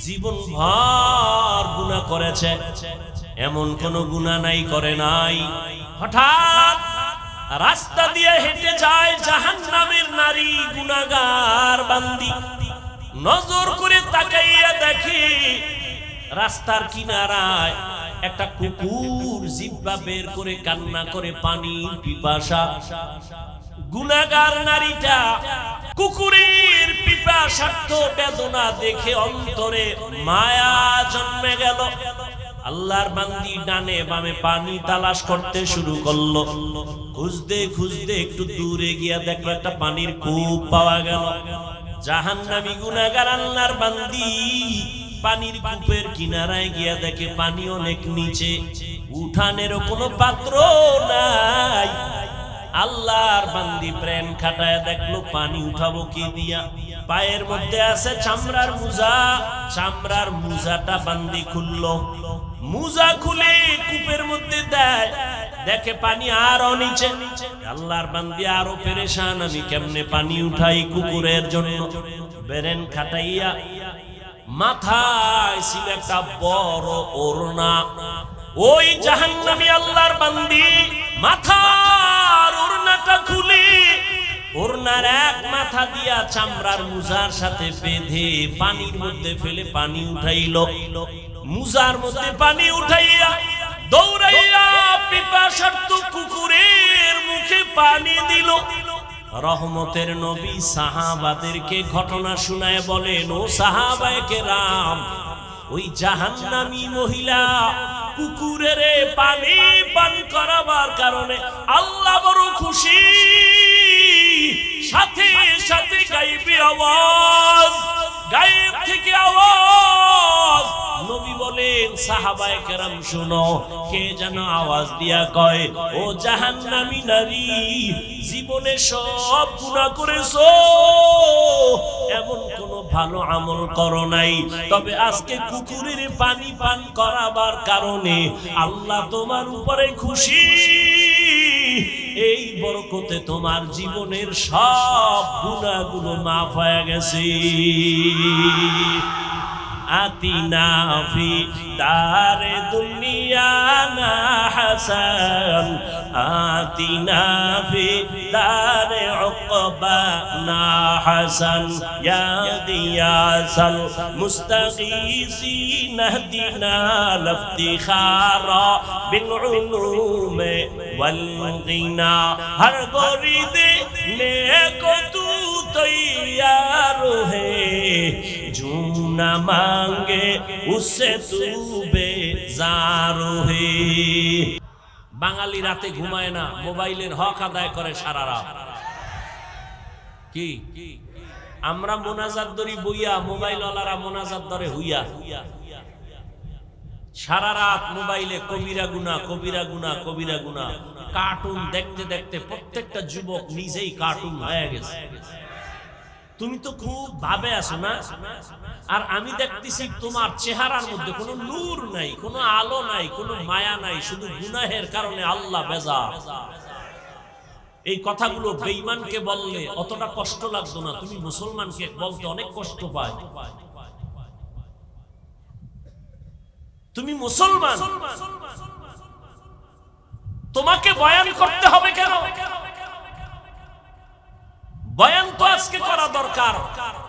জীবন ভর গুনাহ করেছে, এমন কোন গুনাহ নাই করে নাই। হঠাৎ রাস্তা দিয়ে হেঁটে যায় জাহান্নামের নারী গুনাহগার বান্দি। নজর করে তাকাইয়া দেখে রাস্তার কিনারায় একটা কুকুর জিহ্বা বের করে কান্না করে পানির পিপাসা। গুনাহগার নারীটা কুকুরের পিপাসার্থ বেদনা দেখে অন্তরে মায়া জন্মে গেল। আল্লাহর বান্দি ডানে বামে পানি তালাশ করতে শুরু করলো। খুঁজতে খুঁজতে একটু দূরে গিয়া দেখলো একটা পানির কূপ পাওয়া গেল। জাহান্নামী গুনাহগার আল্লাহর বান্দি পানির কূপের কিনারায় গিয়া দেখে পানি অনেক নিচে, উঠানেরও কোনো পাত্র নাই। আল্লাহর বান্দি প্রাণ খাটায় দেখলো পানি উঠাবো কি দিয়া। পায়ের মধ্যে আছে চামড়ার মুজা, চামড়ার মুজাটা বান্দি খুললো। মুজা খুলে কূপের মধ্যে দেয়, দেখে পানি আরো নিচে। আল্লাহর বান্দি আরো পেরেশান, আমি কেমনে পানি উঠাই কুকুরের জন্য। বেরেন খাটাইয়া মাথায় ছিল একটা বড় ওড়না। ওই জাহান্নামী আল্লাহর বান্দি মাথার ওড়নাটা খুলে ওড়নার এক মাথা দিয়া চামড়ার মুজার সাথে বেঁধে পানির মধ্যে ফেলে পানি উঠাইলো। মুজার মধ্যে পানি উঠাইয়া দৌড়াইয়া পিপাসার্ত কুকুরের মুখে পানি দিল। রহমতের নবী সাহাবাদেরকে ঘটনা শুনায় বলেন, ও সাহাবায়ে কেরাম, ওই জাহান্নামী মহিলা কুকুরের পানি পান করাবার কারণে আল্লাহ বড় খুশি। সাথে সাথে গায়েবী আওয়াজ, গায়েব থেকে আওয়াজ। নবী বলেন, সাহাবায়ে কেরাম শুনো, কে যেন আওয়াজ দিয়া কয়, ও জাহান্নামী নারী, জীবনে সব গুনাহ করেছো, এমন কোন ভালো আমল করো নাই, তবে আজকে কুকুরের পানি পান করাবার কারণে আল্লাহ তোমার উপরে খুশি। এই বরকতে তোমার জীবনের সব গুনাহগুলো মাফ হয়ে গেছে। আতিনা ফি দারে দুনিয়া না হাসান, আতিনা ফি দারে উকবা না হাসান, ইয়া গিয়াসাল মুস্তাগীসিন ইহদিনা লিফতিখারা বিল উলুমে ওয়াল গিনা। হর গরিদে নেকো তু তৈয়ার হে, जो न मांगे उससे तू बेजार है। বাঙালি রাতে ঘুমায় না, মোবাইলের হক আদায় করে সারা রাত। কি আমরা মোনাজাত ধরি বইয়া, মোবাইলওয়ালারা মোনাজাত ধরে হুইয়া। সারা রাত মোবাইলে কবিরা গুনাহ, কবিরা গুনাহ, কবিরা গুনাহ। কার্টুন দেখতে দেখতে প্রত্যেকটা যুবক নিজেই কার্টুন হয়ে গেছে। তুমি তো খুব ভাবে আছো না, আর আমি দেখতেছি তোমার চেহারার মধ্যে কোনো নূর নাই, কোনো আলো নাই, কোনো মায়া নাই, শুধু গুনাহের কারণে আল্লাহ বেজার। এই কথাগুলো বেঈমানকে বললে অতটা কষ্ট লাগতো না, তুমি মুসলমানকে বলতে অনেক কষ্ট পায়। তুমি মুসলমান, তোমাকে বয়ান করতে হবে কেন? বয়ান তো আজকে করা দরকার।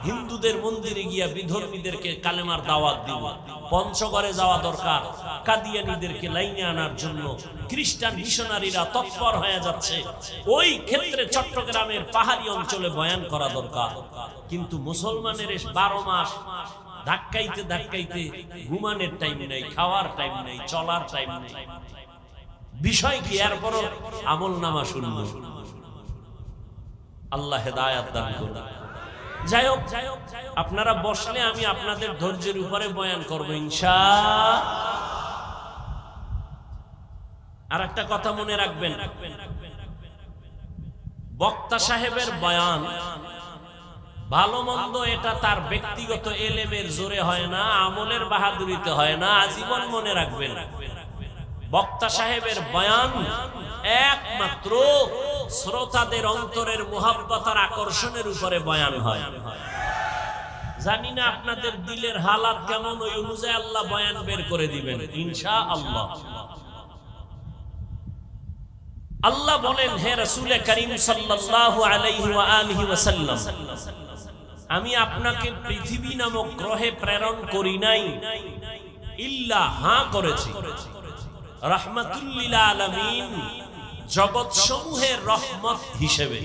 হিন্দুদের মন্দিরে গিয়া বিধর্মীদেরকে কালেমার দাওয়াত দিব, পঞ্চগড়ে যাওয়া দরকার কাদিয়ানীদেরকে লাইনে আনার জন্য। খ্রিস্টান মিশনারিরা তৎপর হয়ে যাচ্ছে, ওই ক্ষেত্রে চট্টগ্রামের পাহাড়ি অঞ্চলে বয়ান করা দরকার। কিন্তু মুসলমানের 12 মাস ধাক্কাইতে ধাক্কাইতে ঘুমানোর টাইম নাই, খাওয়ার টাইম নাই, চলার টাইম নাই। বিষয় কি? এরপরও আমল নামা শুনবো। আল্লাহ হেদায়েত দান করুন। যাই হোক, আপনারা বসলে আমি আপনাদের ধৈর্যের উপরে বয়ান করব ইনশাআল্লাহ। আর একটা কথা মনে রাখবেন, বক্তা সাহেবের বয়ান ভালো মন্দ এটা তার ব্যক্তিগত এলেমের জোরে হয় না, আমলের বাহাদুরিতে হয় না। আজীবন মনে রাখবেন, বক্তা সাহেবের বয়ান একমাত্র শ্রোতাদের অন্তরের মুহাব্বত আর আকর্ষণের উপরে বয়ান হয়। জানি না আপনাদের দিলের হালাত কেমন, ওই অনুযায়ী আল্লাহ বয়ান বের করে দিবেন ইনশাআল্লাহ। আল্লাহ বলেন, হে রাসূল করিম সাল্লাল্লাহু আলাইহি ওয়া আলিহি ওয়াসাল্লাম, আমি আপনাকে পৃথিবী নামক গ্রহে প্রেরণ করি নাই, ইল্লা হ্যাঁ করেছি রাহমাতুল লিল আলামিন, জগৎ সমূহের রহমত হিসেবে।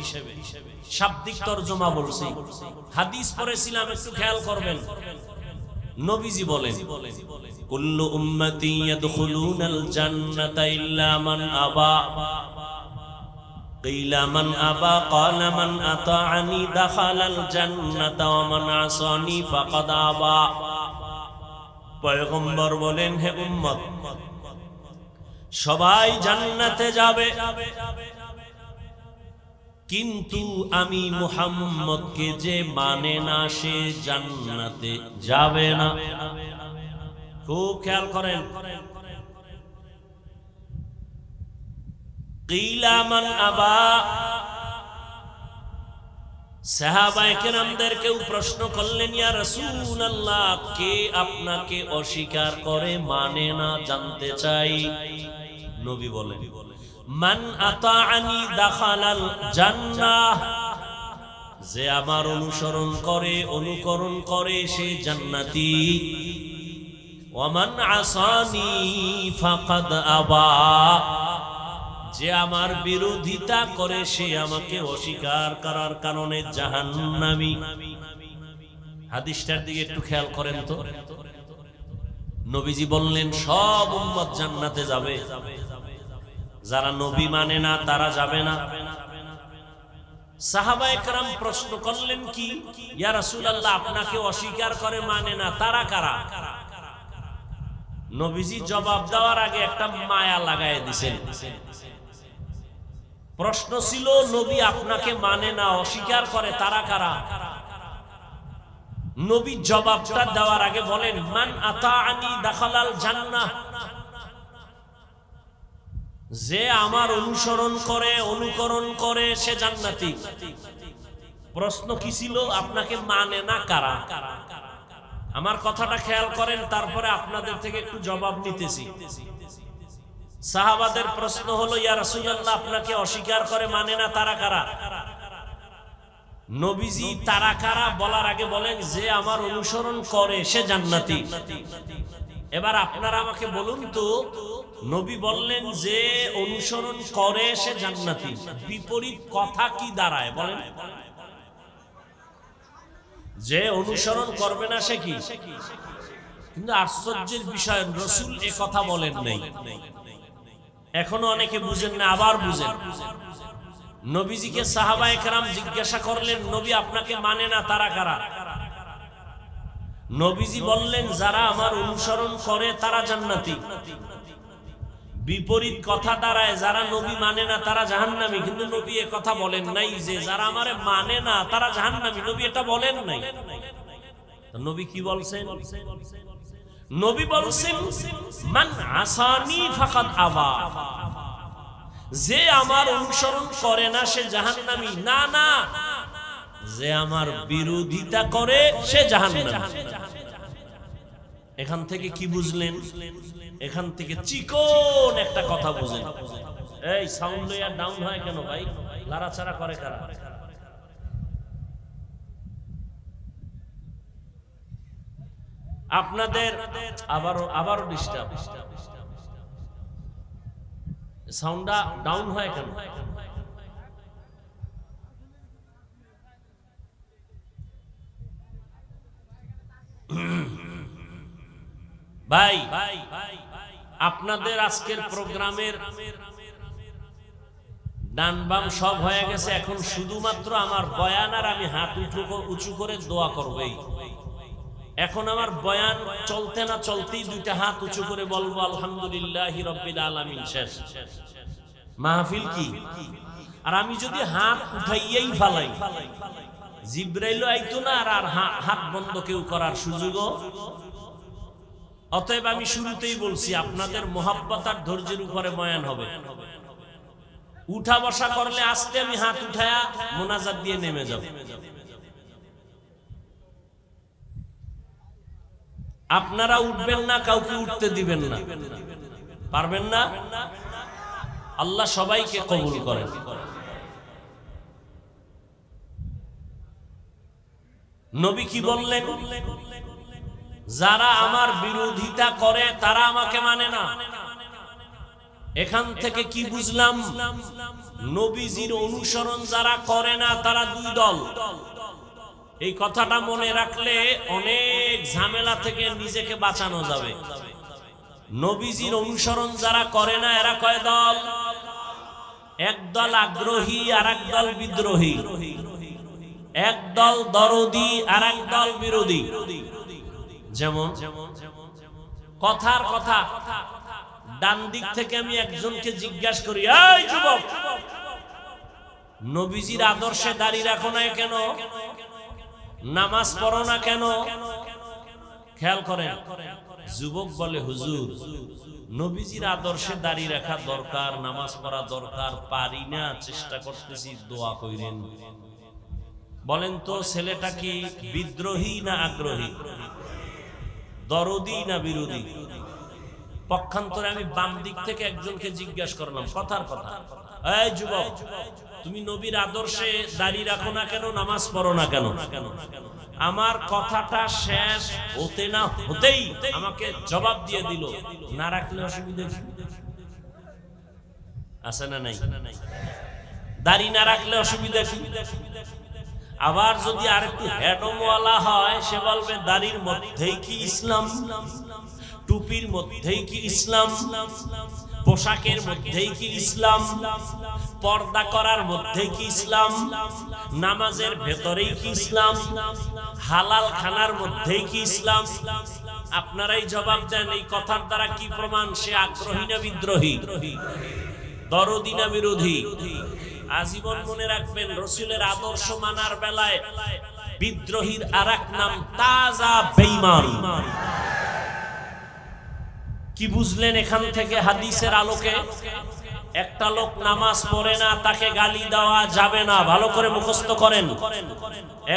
শাব্দিক তরজমা বলছি, হাদিস পড়েছিলাম, একটু খেয়াল করবেন। নবীজি বলেন, কুল্লু উম্মতি ইয়াদখুলুনাল জান্নাতা ইল্লা মান আবা, কিলা মান আবা ক্বালা মান আতাআনি দাখালাল জান্নাতা ওয়া মান আসানি ফাকাদ আবা। পয়গম্বর বলেন, হে উম্মত, সবাই জান্নাতে যাবে, কিন্তু আমি মুহাম্মদকে যে মানে না সে জান্নাতে যাবে না। খুব খেয়াল করেন। কিলা মান আবা, সাহাবায়ে কেরামদের কেউ প্রশ্ন করলেন, ইয়া রাসূলুল্লাহ, কে আপনাকে অস্বীকার করে, মানে না, জানতে চাই। নবী বলেন, মান আতাআনি দাখালাল জান্নাহ, যে আমার অনুসরণ করে, অনুকরণ করে, সে জান্নাতি। ওয়া মান আসানি ফাকাদ আবা, যে আমার বিরোধিতা করে, সে আমাকে অস্বীকার করার কারণে জাহান্নামী। হাদিসটার দিকে একটু খেয়াল করেন তো। নবীজি বললেন, সব উম্মত জান্নাতে যাবে, যারা নবী মানে না তারা যাবে না। সাহাবায়ে কেরাম প্রশ্ন করলেন, কি ইয়া রাসূলুল্লাহ, আপনাকে অস্বীকার করে, মানে না, তারা কারা? নবীজি জবাব দেওয়ার আগে একটা মায়া লাগায় দিয়েছেন। প্রশ্ন ছিল, নবী আপনাকে মানে না, অস্বীকার করে, তারা কারা? নবী জবাবটা দেওয়ার আগে বলেন, মান আতাআনি দাখালাল জান্নাহ, যে আমার অনুসরণ করে, অনুকরণ করে, সে জান্নাতি। প্রশ্ন কি ছিল? আপনাকে মানে না কারা? আমার কথাটা খেয়াল করেন, তারপরে আপনাদের থেকে একটু জবাব নিতেছি। সাহাবাদের প্রশ্ন হলো, ইয়া রাসূলুল্লাহ, আপনাকে অস্বীকার করে, মানে না, তারা কারা? নবীজি তারা কারা বলার আগে বলেন, যে আমার অনুসরণ করে সে জান্নাতি। এবার আপনারা আমাকে বলুন তো, নবী বললেন যে অনুসরণ করে সে জান্নাতি, বিপরীত কথা কি দাঁড়ায় বলেন? যে অনুসরণ করবে না সে কি? কিন্তু আশ্চর্যের বিষয়, রাসূল এ কথা বলেন নাই। এখনো অনেকে বুঝেন না, আবার বুঝেন। নবীজিকে সাহাবায়ে কেরাম জিজ্ঞাসা করলেন, নবী আপনাকে মানে না, তারা কারা? নবীজি বললেন, যারা আমার অনুসরণ করে তারা জান্নাতি। বিপরীত কথা দাঁড়ায়, যারা নবী মানে না তারা জাহান্নামী। কিন্তু নবী এ কথা বলেন নাই যে যারা আমারে মানে না তারা জাহান্নামী, নবী এটা বলেন নাই। নবী কি বলছেন? নবী বলছেন, মান আসানি ফাকাদ আবা, যে আমার অনুসরণ করে না সে জাহান্নামী। না না, যে আমার বিরোধিতা করে সে জাহান্নামী। এখান থেকে কি বুঝলেন? এখান থেকে চিকন একটা কথা বুঝেন। এই সাউন্ড লেয়ার ডাউন হয় কেন ভাই? লাড়াচাড়া করে কারা? আপনাদের আবারও ডিস্টার্ব। সাউন্ডটা ডাউন হয় কেন? ভাই, আপনাদের আজকের প্রোগ্রামের ডান বাম সব হয়ে গেছে, এখন শুধুমাত্র আমার বয়ান আর আমি হাত উঁচু করে দোয়া করবই। এখন আমার বয়ান চলতে না চলতেই দুইটা হাত উঁচু করে বলবো আলহামদুলিল্লাহি রাব্বিল আলামিন, শেষ। মাহফিল কি? আর আমি যদি হাত উঠাইয়াই ফালাই, জিবরাইল আইতো না আর হাত বন্ধ কেউ করার সুযোগও। অতএব আমি শুরুতেই বলছি, আপনাদের মোহাব্বত আর ধৈর্যের উপরে বয়ান হবে। উঠা বসা করলে আস্তে আমি হাত উঠায়া মোনাজাত দিয়ে নেমে যাব। আপনারা উঠবেন না, কাউকে উঠতে দিবেন না, পারবেন না। আল্লাহ সবাইকে কবুল করেন। নবী কি বললেন? যারা আমার বিরোধিতা করে তারা আমাকে মানে না। এখান থেকে কি বুঝলাম? নবীজির অনুসরণ যারা করে না তারা দুই দল। এই কথাটা মনে রাখলে অনেক ঝামেলা থেকে নিজেকে বাঁচানো যাবে। নবীজির অনুসরণ যারা করে না এরা কয় দল? এক দল আগ্রহী আর এক দল বিদ্রোহী, এক দল দরদি আর এক দল বিরোধী। যেমন কথার কথা, ডান দিক থেকে আমি একজনকে জিজ্ঞাসা করি, এই যুবক, নবীজির আদর্শে দাঁড়িয়ে রাখো না কেন? নামাজ পড়ো না কেন? খেয়াল করেন, যুবক বলে, হুজুর নবীজির আদর্শে দাঁড়িয়ে রাখা দরকার, নামাজ পড়া দরকার, পারি না, চেষ্টা করতেছি, দোয়া কইরেন। বলেন তো ছেলেটা কি বিদ্রোহী না আগ্রহী, দরদি না বিরোধী? পক্ষান্তরে আমি বাম দিক থেকে একজনকে জিজ্ঞাসা করলাম কথার কথা, এই যুবক, তুমি নবীর আদর্শে দাঁড়িয়ে রাখো না কেন, নামাজ পড়ো না কেন? আমার কথাটা শেষ হতে না হতেই আমাকে জবাব দিয়ে দিল, না রাখলে অসুবিধা আছে না নাই? দাড়ি না রাখলে অসুবিধা কি? আবার যদি আর একটু হেডমওয়ালা হয় সে বলবে দাড়ির মধ্যেই কি ইসলাম, টুপির মধ্যেই কি ইসলাম, পোশাকের মধ্যেই কি ইসলাম, পর্দা করার মধ্যেই কি ইসলাম, নামাজের ভেতরেই কি ইসলাম, হালাল খানার মধ্যেই কি ইসলাম? আপনারাই জবাব দেন, এই কথার দ্বারা কি প্রমাণ সে আগ্রহী না বিদ্রোহী, দরদি না বিরোধী? আজীবন মনে রাখবেন, রাসূলের আদর্শ মানার বেলায় বিদ্রোহীর আরেক নাম তাজা বেঈমান। কি বুঝলেন এখান থেকে হাদিসের আলোকে? একটা লোক নামাজ পড়ে না, তাকে গালি দেওয়া যাবে না, ভালো করে মুখস্থ করেন।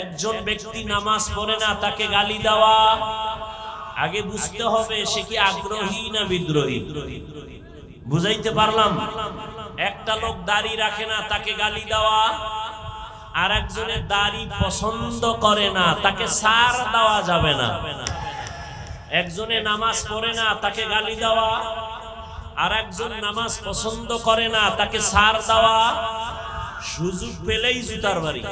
একজন ব্যক্তি নামাজ পড়ে না, তাকে গালি দেওয়া, আগে বুঝতে হবে সে কি আগ্রহী না বিদ্রোহী। বুঝাইতে পারলাম? একটা লোক দাড়ি রাখে না, তাকে গালি দেওয়া, আর একজনের দাড়ি পছন্দ করে না, তাকে ছাড় দেওয়া যাবে না। একজনে নামাজ পড়ে না, তাকে গালি দেওয়া, আর একজন নামাজ পছন্দ করে না, তাকে ছাড় দেওয়া, সুযোগ পেলেই জুতার বাড়ি।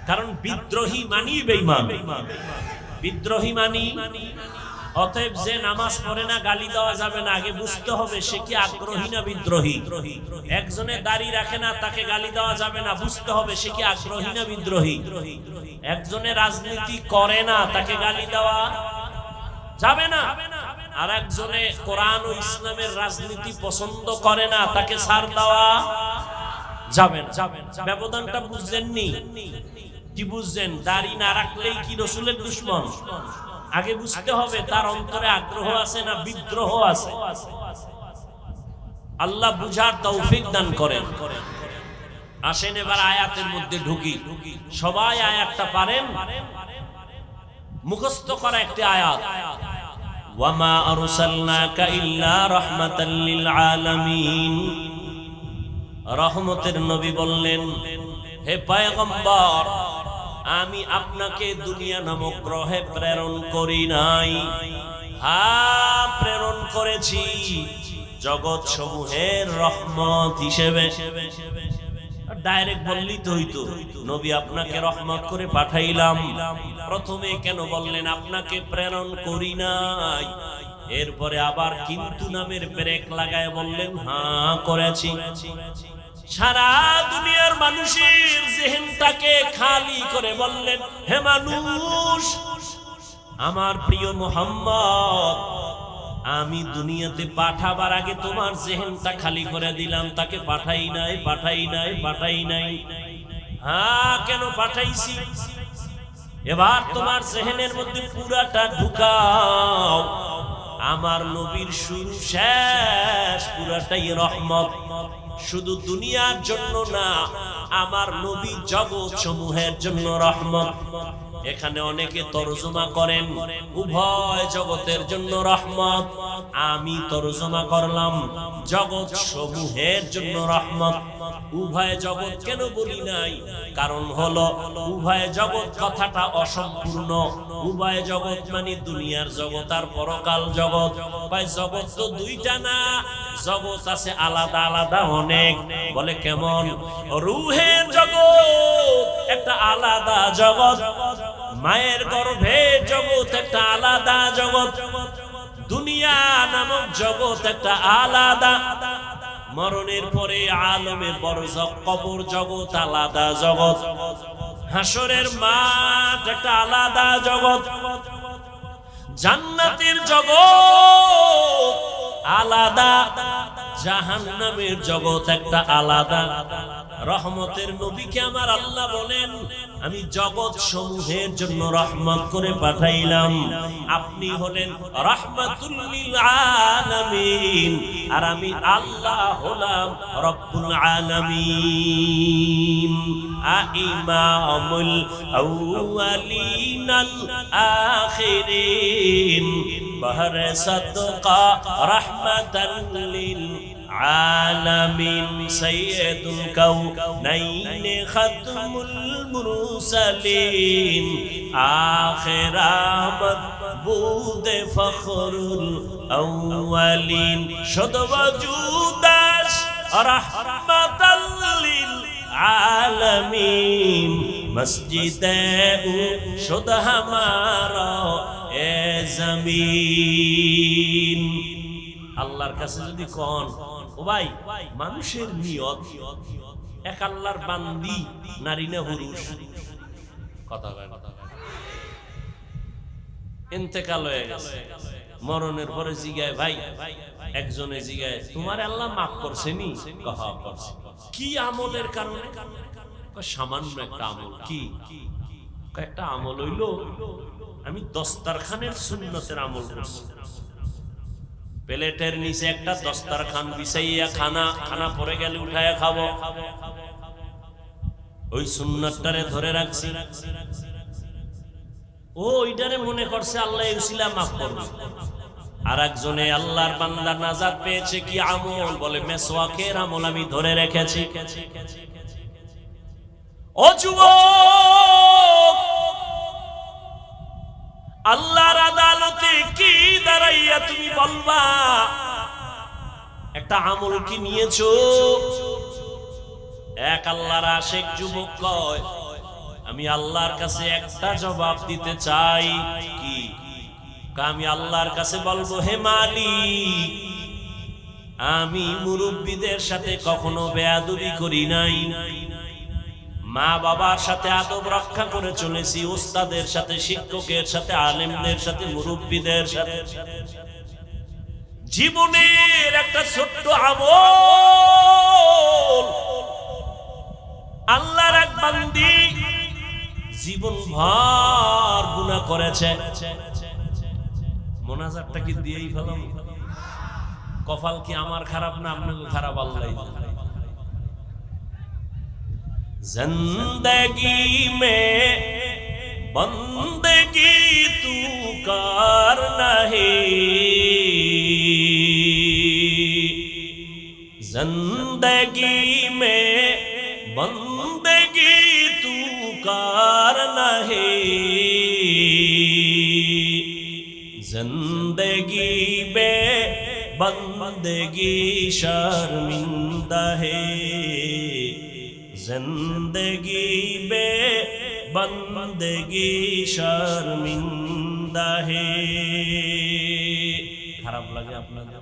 কারণ বিদ্রোহী মানি বেঈমান, বিদ্রোহী মানি। অতএব যে নামাজ পড়ে না গালি দেওয়া যাবে না, আগে বুঝতে হবে সে কি আগ্রহী না বিদ্রোহী। একজনে দাড়ি রাখে না, তাকে গালি দেওয়া যাবে না, বুঝতে হবে সে কি আগ্রহী না বিদ্রোহী। একজনে রাজনীতি করে না, তাকে গালি দেওয়া যাবে না, আর একজনে কোরআন ও ইসলামের রাজনীতি পছন্দ করে না, তাকে ছাড় দেওয়া যাবে না। ব্যবধানটা বুঝলেননি? কি বুঝছেন? দাড়ি না রাখলেই কি রাসূলের দুশমন? আগে বুঝতে হবে তার অন্তরে আগ্রহ আছে না বিদ্রোহ আছে। আল্লাহ বুঝার তৌফিক দান করেন। আসেন এবার আয়াতের মধ্যে ঢুকি। সবাই আয়াতটা পারেন? মুখস্থ করা একটি আয়াত, ওয়ামা আরসালনাকা ইল্লা রাহমাতাল লিল আলামিন। রহমতের নবী বললেন, হে পয়গম্বর, আমি আপনাকে দুনিয়া নামক গ্রহে প্রেরণ করি নাই, হ্যাঁ প্রেরণ করেছি জগৎ সমূহের রহমত হিসেবে। ডাইরেক্ট বললেই তো হইতো, নবী আপনাকে রহমত করে পাঠাইলাম। প্রথমে কেন বললেন আপনাকে প্রেরণ করি নাই? এরপরে আবার কিন্তু নামের ব্রেক লাগায় বললেন হ্যাঁ করেছি। সারা দুনিয়ার মানুষের জেহেনটাকে খালি করে বললেন, হে মানুষ, আমার প্রিয় মুহাম্মদ, আমি দুনিয়াতে পাঠাবার আগে তোমার জেহেনটা খালি করে দিলাম, তাকে পাঠাই নাই, পাঠাই নাই, পাঠাই নাই। হ্যাঁ কেন পাঠাইছি? এবার তোমার জেহেনের মধ্যে পুরাটা ঢুকাও। আমার নবীর শুরু শেষ পুরাটাই রহমত, শুধু দুনিয়ার জন্য না, আমার নবী জগৎ সমূহের জন্য রহমত। এখানে অনেকে তরজমা করেন উভয় জগতের জন্য রহমত, আমি তরজমা করলাম জগৎ সমূহের জন্য রহমত। উভয় জগৎ কেন বলি নাই? কারণ হলো উভয় জগৎ কথাটা অসম্পূর্ণ। উভয় জগৎ মানে দুনিয়ার জগৎ আর পরকাল জগৎ। ভাই জগৎ তো দুইটা না, জগৎ আছে আলাদা আলাদা অনেক। বলে কেমন? রূহের জগৎ একটা আলাদা জগৎ, মায়ের গর্ভের জগৎ একটা আলাদা জগৎ, দুনিয়া নামক জগৎ একটা আলাদা, মরণের পরে আলমে বরজখ কবর জগৎ আলাদা জগৎ, হাসরের মাঠ একটা আলাদা জগৎ, জান্নাতের জগৎ আলাদা, জাহান্নামের জগৎ একটা আলাদা। রহমতের নবীকে আমার আল্লাহ বলেন আমি জগৎ সমূহের জন্য রহমত করে পাঠাইলাম। আপনি হলেন রাহমাতুল লিল আলামিন, আর আমি আল্লাহ হলাম রব্বুল আলামিন। ইমামুল আউয়ালিন আল আখিরিন বহরে সাদকা রাহমাতাল লিল আলামিন, সাইয়্যিদুল কাউনাইন খাতমুল মুরসালিন, আখির আহমদ বুদে ফখরুল আউয়ালিন, শুধু ওজুদাস রাহমাতাল লিল আলামিন, মসজিদে শুধু হামারা এ জমিন। আল্লাহর কাছে যদি কোন ও ভাই মানুষের নিয়ত এক আল্লাহর বান্দি নারী না পুরুষ, কথা বলে ইন্তেকাল হয়ে গেছে, মরণের পরে জিগায় ভাই, একজনে জিগায় তোমার আল্লাহ মাফ করছেনি? কহা করছে। কি আমলের কারণে? সামান্য একটা আমল। কি একটা আমল হইল আমি দস্তারখানের সুন্নতের আমল করছি। প্লেটের নিচে একটা দস্তারখান বিছাইয়া খানা পরে গেলে উঠায়া খাবো, ওই সুন্নতটারে ধরে রাখছি। ও ওইটারে মনে করছে আল্লাহ উসিলা মাফ করবে। আর একজনে আল্লাহর বান্দা নাজাত পেয়েছে কি আমল? বলে মেসওয়াকের আমল আমি ধরে রেখেছি। ও যুবক, আল্লাহর আদালতে কি দাঁড়াইয়া তুমি বলবা? একটা আমল কি নিয়েছো? এক আল্লাহর আশিক যুবক কয় আমি আল্লাহর কাছে একটা জবাব দিতে চাই। কি? আমি আল্লাহর কাছে বলবো হে মালিক, আমি মুরব্বীদের সাথে কখনো বেয়াদবি করি নাই, মা বাবার সাথে আদব রক্ষা করে চলেছি, উস্তাদের সাথে, শিক্ষকের সাথে, আলেমদের সাথে, মুরব্বীদের সাথে। জীবনের একটা ছোট্ট আমল আল্লাহর এক বান্দি জীবন ভর গুনাহ করেছে, মোনাজাতটা কি দিয়েই ফেলাম? কপাল কি আমার খারাপ না আপনাকে খারাপ? আল্লাহ जिंदगी में बंदगी तू कर नहीं, जिंदगी में बंदगी तू कर नहीं, जिंदगी में बंदगी शर्मिंदा है, जिंदगी में बंदगी शर्मिंदा है। খারাপ লাগে আপনাদের?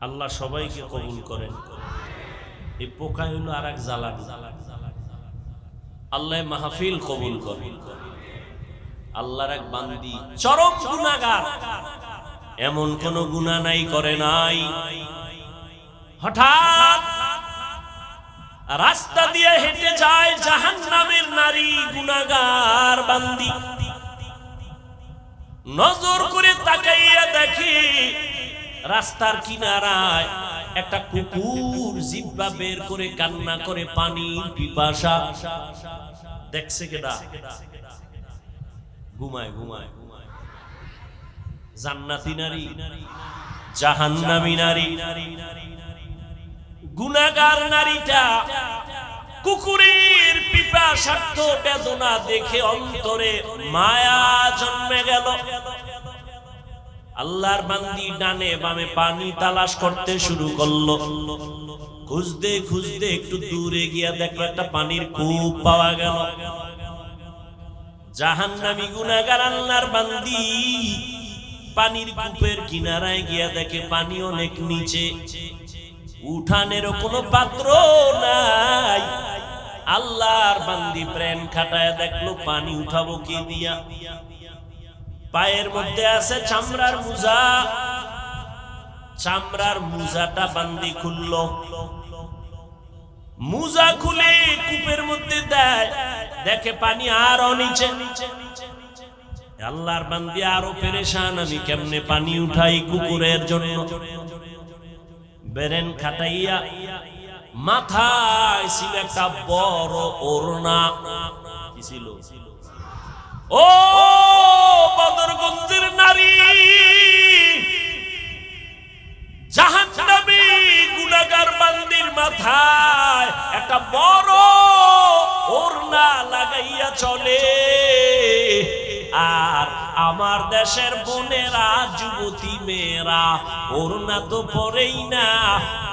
আল্লাহ সবাইকে কবুল করেন। এই পোকা হলো আর এক জ্বালা। আল্লাহ মাহফিল কবুল করেন। আল্লাহর এক বান্দি চরম গুনাহগার, এমন কোন গুনাহ নাই করে নাই। হঠাৎ রাস্তা দিয়ে হেঁটে যায় জাহান্নামের নারী গুনাহগার বান্দি। নজর করে তাকাইয়া দেখি রাস্তার কিনারায় একটা কুকুর জিহ্বা বের করে কান্না করে পানির পিপাসা। দেখছে কেডা? ঘুমায় ঘুমায়। জান্নাতি নারী, জাহান্নামী নারী। গুনাহগার নারীটা কুকুরের পিপাসার্থ বেদনা দেখে অন্তরে মায়া জন্মে গেল। আল্লাহর বান্দি ডানে বামে পানি তালাশ করতে শুরু করলো। খুঁজতে খুঁজতে একটু দূরে গিয়া দেখলো একটা পানির কূপ পাওয়া গেল। জাহান্নামী গুনাহগার আল্লাহর বান্দি পানির কূপের কিনারায় গিয়া দেখে পানি অনেক নিচে, উঠানের কোনো পাত্র নাই। আল্লাহর বান্দি প্রাণ খাটায় দেখলো পানি উঠাবো কি দিয়া। পায়ের মধ্যে আছে চামড়ার মোজা, চামড়ার মোজাটা বান্দি খুললো। মোজা খুলে কূপের মধ্যে দেয়, দেখে পানি আরো নিচে। আল্লাহর বান্দি আরো পেরেশান, আমি কেমনে পানি উঠাই কুকুরের জন্য। বেরেন খাটাইয়া মাথায় ছিল একটা বড় ওড়না। কি ছিল? ও বদরগঞ্জের নারী, জাহান্নামী গুনাহগার বান্দির মাথায় একটা বড় ওড়না লাগাইয়া চলে। আর আমার দেশের বোনেরা, যুবতী মেয়েরা ওড়না তো পরেই না,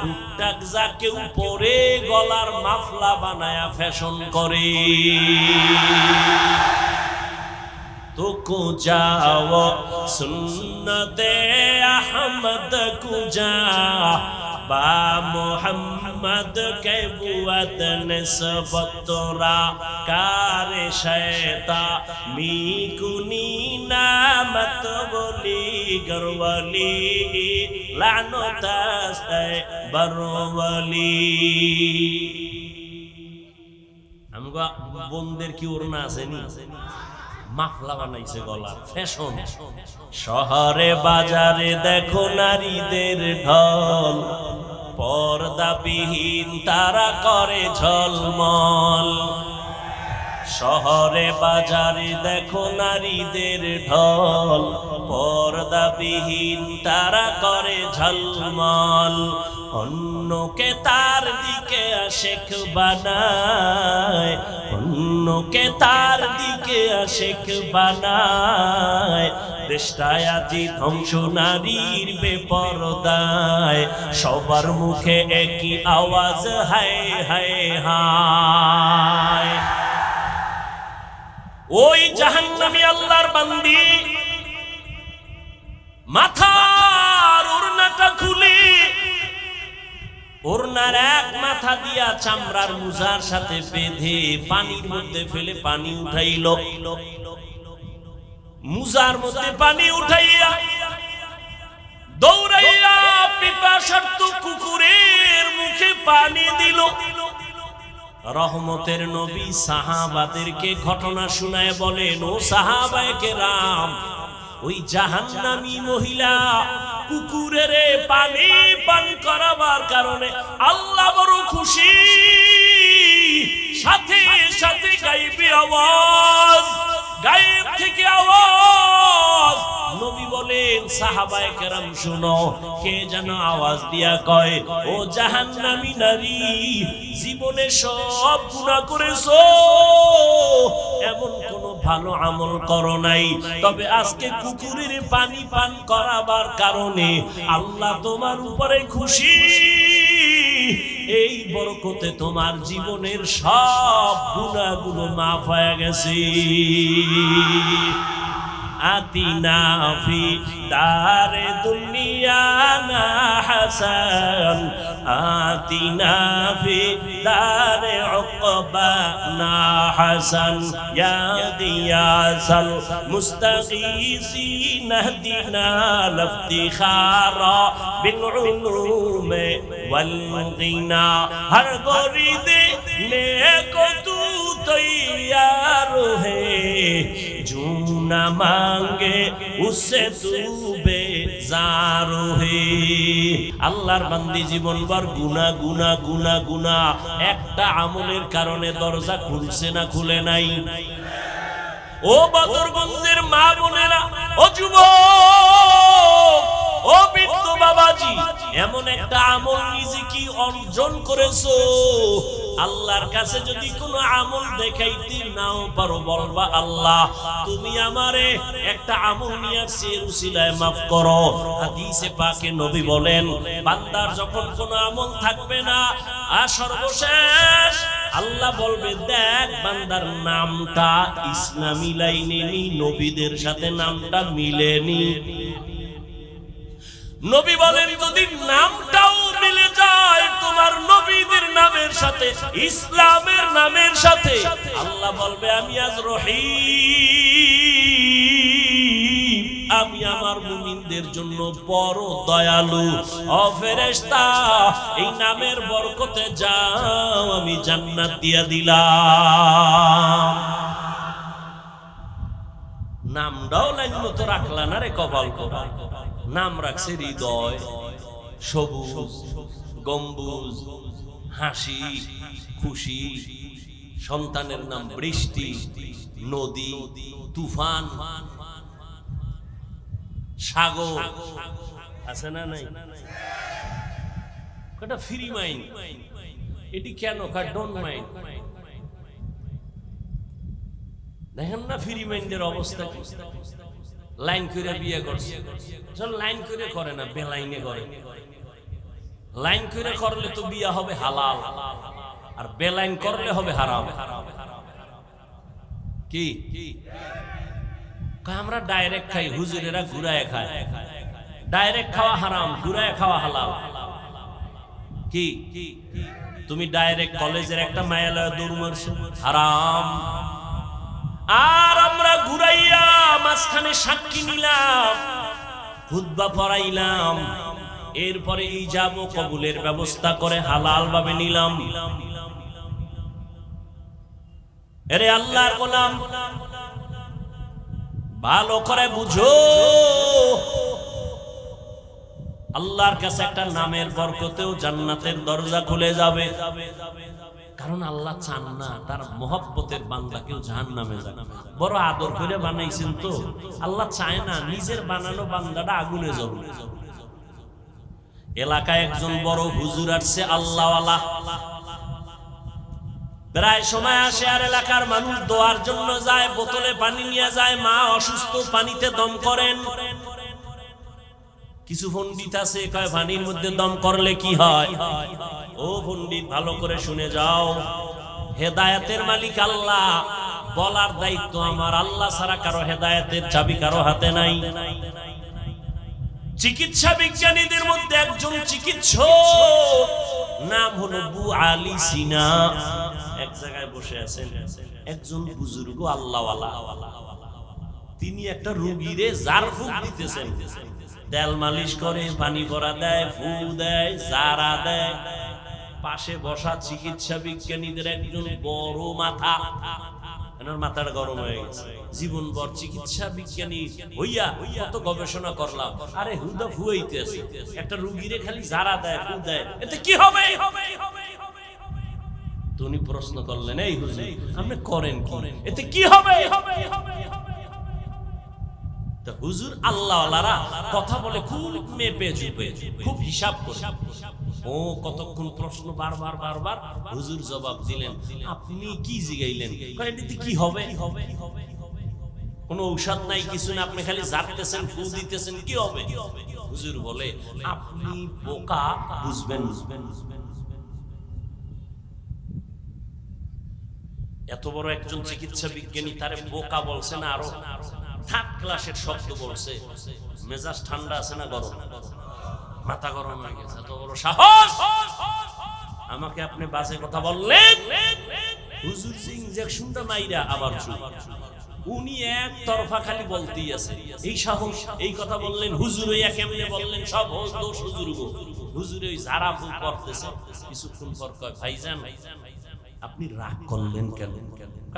টুকটাক যা কেউ পরে গলার মাফলা বানায়া ফ্যাশন করে। तो को जाओ सुन्नते अहमद को जा बा मोहम्मद के बुअत निस्बत रा कार शैता मी कुनी नामत बोली गरवली लानतास्ते बरवली। हमको बंदेर की ओरना आसेनी, মাফলা বানাইছে গলার ফ্যাশন। শহরে বাজারে দেখো নারীদের ঢল, পর্দাবিহীন তারা করে ঝলমল। শহরে বাজারে দেখো নারীদের ঢল, পর্দাবিহীন তারা করে ঝলমল। অন্যকে তার দিকে আশেক বানায়, অন্যকে তার দিকে আশেক বানায়। দেশটায় আজি ধ্বংস নারীর বেপরদায়, সবার মুখে একই আওয়াজ হায় হায় হায়। ওই জাহান্নামী আল্লাহর বান্দি মাথার ওড়নাটা খুলে, ওড়নার এক মাথা দিয়া চামড়ার মোজার সাথে বেঁধে পানির মধ্যে ফেলে পানি উঠাইল। মোজার মধ্যে পানি উঠাইয়া দৌড়াইয়া পিপাসার্ত কুকুরের মুখে পানি দিল। রহমতের নবী সাহাবাদেরকে ঘটনা শুনায় বলেন, ও সাহাবায়ে কেরাম, ওই জাহান্নামী মহিলা কুকুরের পানি পান করাবার কারণে আল্লাহ বড় খুশি। সাথে সাথে গায়েবী আওয়াজ, গায়েব থেকে আওয়াজ। নবী বলেন, সাহাবায়ে কেরাম শুনো, কে যেন আওয়াজ দিয়া কয়, ও জাহান্নামী নারী, জীবনে সব গুনাহ করেছো, এমন কোন ভালো আমল করো নাই, তবে আজকে কুকুরের পানি পান করাবার কারণে আল্লাহ তোমার উপরে খুশি। এই বরকতে তোমার জীবনের সব গুনাহগুলো মাফ হয়ে গেছে। আতিনা ফি দারে দুনিয়া না হাসান, আতিনা ফি দারে উকবা না হাসান, ইয়া গিয়াসাল মুস্তাগীসিন ইহদিনা লিফতিখারা বিল উলুমে ওয়াল গিনা। হর গরিদে নেকো তু তৈয়ার হে, जो न मांगे उससे तू बेजार है। আল্লাহর বান্দি জীবনভর গুনাহ গুনাহ গুনাহ গুনাহ, একটা আমলের কারণে দরজা খুলছে না খুলে নাই? ও বদরগঞ্জের মা বোনেরা, ও যুবক, ও বৃদ্ধ বাবাজি, এমন একটা আমল নিজে কি অর্জন করেছো? আল্লাহর কাছে যদি কোনো আমল দেখাইতে নাও পারো, বলবা আল্লাহ তুমি আমারে একটা আমল নিয়ে আসছি, উসিলায় মাফ করো। হাদিসে পাকে নবী বলেন, বান্দার যখন কোনো আমল থাকবে না, আর সর্বশেষ আল্লাহ বলবে, দেখ বান্দার নামটা ইসলামী লাইনে নি, নবীদের সাথে নামটা মিলেনি। নবী বলেন, যদি নামটাও মিলে যায় তোমার নবীদের নামের সাথে, ইসলামের নামের সাথে, আল্লাহ বলবে আমি আজ রহিম, আমি আমার মুমিনদের জন্য বড় দয়ালু। ও ফেরেশতা, এই নামের বরকতে যাও, আমি জান্নাত দিয়া দিলাম। নামটাও লাইন মতো রাখলা না রে কপাল কপাল। নাম রাখছে হৃদয়, সবুজ, গম্বুজ, হাসি, খুশি। সন্তানের নাম বৃষ্টি, নদী, তুফান, সাগর। আছে না নাই? কটা ফ্রি মাইন্ড, এটি কেন ডোন্ট মাইন্ড। দেখেন না ফ্রি মাইন্ডের অবস্থা কি? লাইন করে বিয়ে করছে, লাইন করে করে না, বেলাইনে করে। লাইন করে করলে তো বিয়ে হবে হালাল, আর বেলাইন করলে হবে হারাম। কি আমরা ডাইরেক্ট খাই, হুজুরেরা ঘুরায় খায়। ডাইরেক্ট খাওয়া হারাম, ঘুরায় খাওয়া হালাল। কি তুমি ডাইরেক্ট কলেজের একটা মায়ালয় দৌড় মারছো, হারাম। আর আমরা ঘুরাইয়া মাঝখানে সাক্ষী নিলাম, খুতবা পড়াইলাম, এরপরে ইজাব ও কবুলের ব্যবস্থা করে হালাল ভাবে নিলাম। এরে আল্লাহর গোলাম, ভালো করে বুঝো, আল্লাহর কাছে একটা নামের বরকতেও জান্নাতের দরজা খুলে যাবে। কারণ আল্লাহ চান না তার মহব্বতের বান্দা কেউ জাহান্নামে যাক। বড় আদর করে বানাইছেন তো, আল্লাহ চায় না নিজের বানানো বান্দাটা আগুনে যাবে। এলাকায় একজন বড় হুজুর আসছে, আল্লাহওয়ালা। প্রায় সময় আসে আর এলাকার মানুষ দোয়ার জন্য যায়, বোতলে পানি নিয়ে যায়। মা অসুস্থ, পানিতে দম করেন। কিছু পণ্ডিত আছে কয় পানির মধ্যে দম করলে কি হয়। ও পণ্ডিত, ভালো করে শুনে যাও, হেদায়েতের মালিক আল্লাহ, বলার দায়িত্ব আমার। আল্লাহ ছাড়া কারো হেদায়েতের চাবি কারো হাতে নাই। চিকিৎসা বিজ্ঞানীদের মধ্যে একজন চিকিৎসক, নাম হলো আবু আলী সিনা। এক জায়গায় বসে আছেন একজন বুজুর্গ আল্লাহওয়ালা, তিনি একটা রোগীরে জারফুক দিতেছেন। তেল মালিশ করে, পানি ভরা দেয়, ফু দেয়, জারা দেয়। পাশে বসা চিকিৎসা বিজ্ঞানীদের একজন বড় মাথা, এনার মাথাটা গরম হয়ে গেছে। জীবনভর চিকিৎসা বিজ্ঞানী হইয়া কত গবেষণা করলাম, আরে হুদা ফুয়াইতেছে, একটা রোগীরে খালি জারা দেয়, ফু দেয়, এতে কি হবে? উনি প্রশ্ন করলেন, এই হুজুর আপনি করেন কি, এতে কি হবে? হুজুর আল্লাহওয়ালারা কথা বলে খুব মেপে ঝুপে, খুব হিসাব করে। ও কতক্ষণ প্রশ্ন বারবার বারবার, হুজুর জবাব দিলেন। আপনি কি জিগাইলেন? এটাতে কি হবে? কোনো ঔষধ নাই, কিছু না, আপনি খালি জারতেছেন, ফু দিতেছেন, কি হবে? হুজুর বলে, আপনি বোকা, বুঝবেন। এত বড় একজন চিকিৎসা বিজ্ঞানী তারে বোকা বলছে না, আরো থার্ড ক্লাসের শব্দ বলছে। মেজাজ ঠান্ডা আছে না গরম? মাথা গরম হয়ে গেছে। এত বড় সাহস, আমাকে আপনি বাজে কথা বললেন। হুজুর ইনজেকশনটা মাইরা আবার চুপ। উনি এক তরফা খালি বলতেই আছে, এই সাহস, এই কথা বললেন। হুজুর ওই কেমনে বললেন, সব দোষ হুজুর গো। হুজুর ওই জারা ফুল করতেছে। কিছুক্ষণ পর কয়, ভাইজান আপনি রাগ করলেন কেন?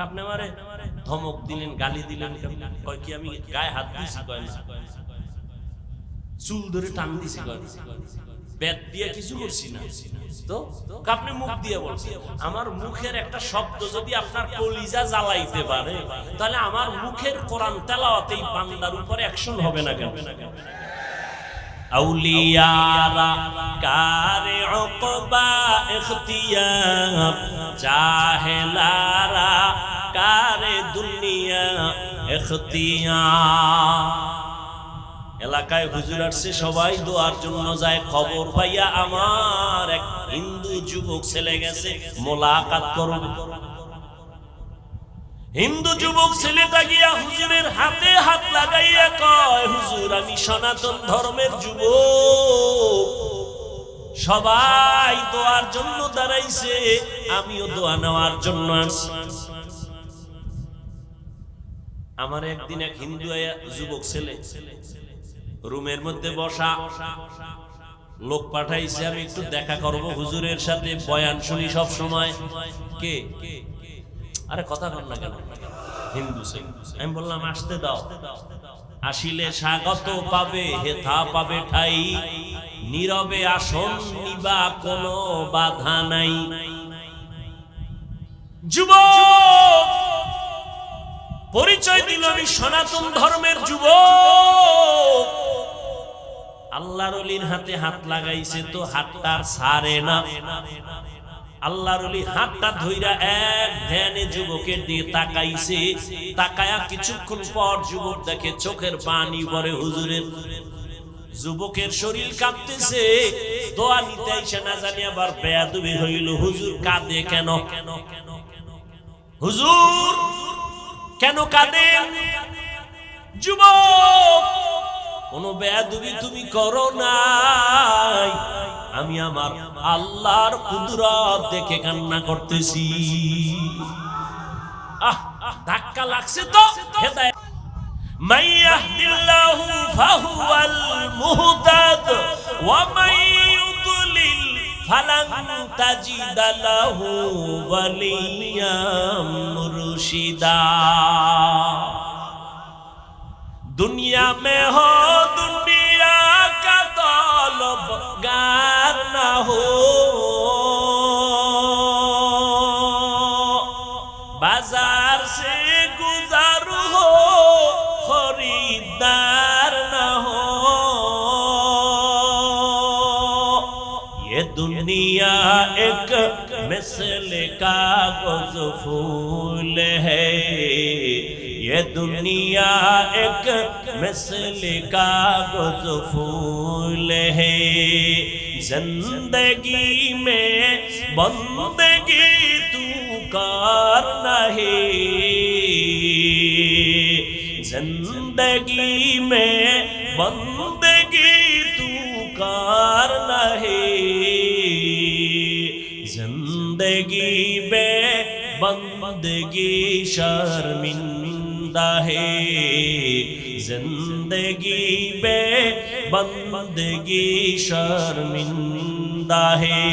আপনি আমারে ধমক দিলেন, গালি দিলেন, কয় কি আমি গায়ে হাত দিছি? কয় না। চুল ধরে টান দিছি? কয় বেত দিয়ে কিছু করছি না তো। আপনি মুখ দিয়ে বলছেন। আমার মুখের একটা শব্দ যদি আপনার কলিজা জ্বালাইতে পারে, তাহলে আমার মুখের কোরআন তেলাওয়াত এই বান্দার উপরে অ্যাকশন হবে না কেন? আউলিয়ারা কারে উকবা ইখতিয়ার, জাহেলারা কারে দুনিয়া ইখতিয়ার। এলাকায় হুজুর আসছে, সবাই দোয়ার জন্য যায়। খবর পাইয়া আমার এক হিন্দু যুবক ছেলে গেছে মোলাকাত করব। হিন্দু যুবক ছেলেটা গিয়া হুজুরের হাতে হাত লাগাইয়া কয়, হুজুর আমি সনাতন ধর্মের যুবক, সবাই দোয়ার জন্য দাঁড়াইছে, আমিও দোয়া নেওয়ার জন্য আসছি। আমার একদিন এক হিন্দু যুবক ছেলে রুমের মধ্যে বসা, লোক পাঠাইছে আমি একটু দেখা করব হুজুরের সাথে, বয়ান শুনি সব সময়। কে? আরে কথা কর না কেন? হিন্দু। আমি বললাম আসতে দাও। আসিলে স্বাগত পাবে, হেথা পাবে ঠাই, নীরবে আসন নিবা কোনো বাধা নাই। যুবক পরিচয় দিল আমি সনাতন ধর্মের যুবক। আল্লাহর ওলির হাতে হাত লাগাইছে তো হাতটা ছাড়ে না। আল্লাহর ওলি হাতটা ধইরা এক ধ্যানে যুবকের দিকে তাকাইছে। তাকায়া কিছুক্ষণ পর যুবক দেখে চোখের পানি পড়ে হুজুরের। যুবকের শরীর কাঁপতেছে, দোয়া নিতে আইসা না জানি আবার বেয়াদবি হইল। হুজুর কাঁদে কেন? হুজুর কেন কাঁদেন? যুবক কোন বেয়াদবি তুমি করো নাই, আমি আমার আল্লাহর কুদরত দেখে কান্না করতেছি। ধাক্কা লাগছে তো। হেদায়েত মাইয়াহদিল্লাহু ফাহুয়াল মুহতাদ ওয়া মাইয়ুদলিল ফালান তাজিদা লাহু ওয়ালিয়াম মুরশিদা। दुनिया में हो दुनिया का तलबगार ना हो, बाजार से गुजर हो खरीदार ना हो। ये दुनिया एक मिसल कागज फूल है, ये दुनिया एक मिसल कागज फूल है। जिंदगी में बंदगी तू करना है, जिंदगी में बंदगी तू करना है। जिंदगी में बंदगी शर्मिंदा है, जिंदगी में बंदगी शर्मिंदा है।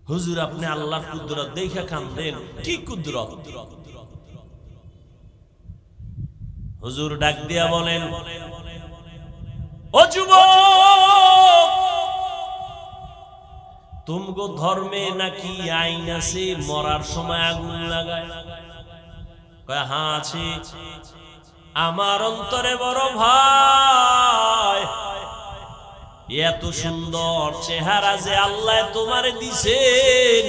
হুজুর আপনি আল্লাহর কুদরত দেখে কাঁদেন? কি কুদরত? হুজুর ডাক দিয়া বলেন, ও যুবক তুমগো ধর্মে নাকি আইন আছে মরার সময় আগুন লাগায়? কয় হ্যাঁ আছে। আমার অন্তরে বড় ভয়, এত সুন্দর চেহারা যে আল্লাহ তোমারে দিছেন,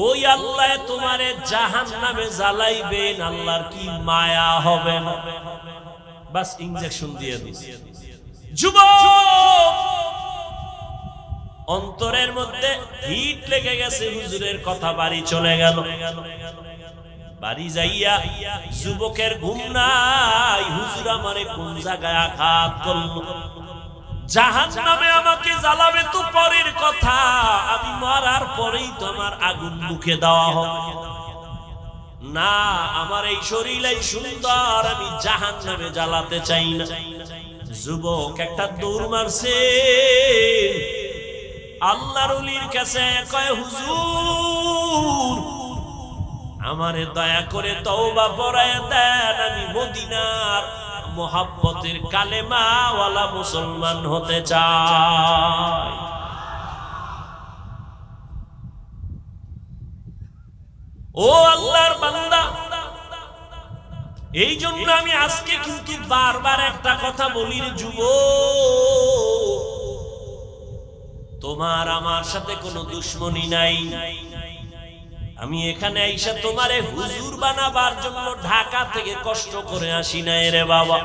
ওই আল্লাহ তোমারে জাহান্নামে জ্বালাইবেন, আল্লাহর কি মায়া হবে না? বাস ইনজেকশন দিয়ে দিছে। যুবক অন্তরের মধ্যে হিট লেগে গেছে, হুজুরের কথা বাড়ি চলে গেল। বাড়ি যাইয়া যুবকের ঘুম নাই, হুজুর আমারে কোন জায়গায় আঘাত করলো, জাহান্নামে আমাকে জ্বালাবে তো পরের কথা, আমি মরার পরেই তো আমার আগুন মুখে দেওয়া হবে না। আমার এই শরীরই সুন্দর, আমি জাহান্নামে জ্বালাতে চাই না। যুবক একটা দৌড় মারছে, আল্লাহর ওলির কাছে কয় হুজুর আমারে দয়া করে তওবা পড়ায়া দেন, আমি মদিনার মোহাব্বতের কালেমাওয়ালা মুসলমান হতে চাই। ও আল্লাহর বান্দা, এই জন্য আমি আজকে কিন্তু বারবার একটা কথা বলি রে যুবক, তোমার আমার সাথে কোনো দুশ্মনী নাই। আমি এখানে আইসা তোমারে হুজুর বানাবার জন্য ঢাকা থেকে কষ্ট করে আসি নাই রে বাবা।